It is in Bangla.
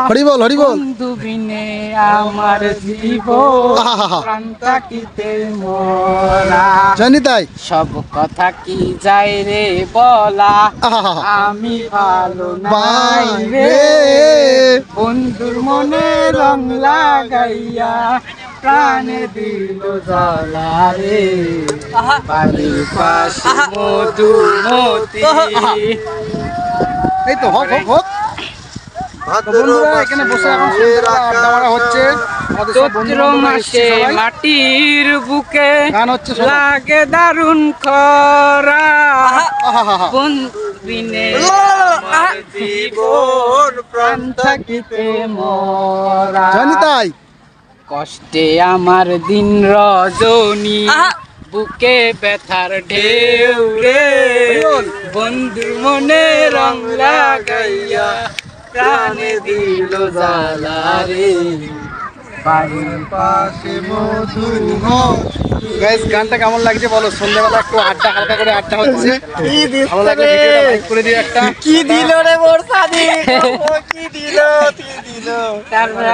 হরি বল, হরি বল। বন্ধু বিনে আমার জীবন প্রাণ থাকিতে মোরা। জানি তাই সব কথা কি যাই রে বলা, আমি ভালো নাই রে। বন্ধুর মনে রং লাগাইয়া প্রাণে দিল জ্বালা রে। বাড়ির পাশে মধুমতি। এই তো হোক হোক হোক। বন্ধুরা এখানে বসে এখন সন্ধ্যাবেলা আড্ডা মারা হচ্ছে। আমাদের সব বন্ধু চৈত্র মাসে মাটির বুকে গান হচ্ছে, শোনো। লাগে দারুণ খরা। বন্ধু বিনে আমার জীবন প্রাণ থাকিতে মোরা। জানি তাই কষ্টে আমার দিন রজনী, বুকে ব্যথার ঢেউ রে। বন্ধুর মনে রং লাগাইয়া প্রাণে দিল জ্বালা রে। বাড়ির পাশে গাইস, গানটা কেমন লাগছে বলো? সন্ধ্যাবেলা একটু আড্ডা, হালকা করে আড্ডা হচ্ছে। ভালো লাগলে ভিডিওটা লাইক করে দিও একটা। কি দিল রে মোর সাদি, কি দিল তারপরে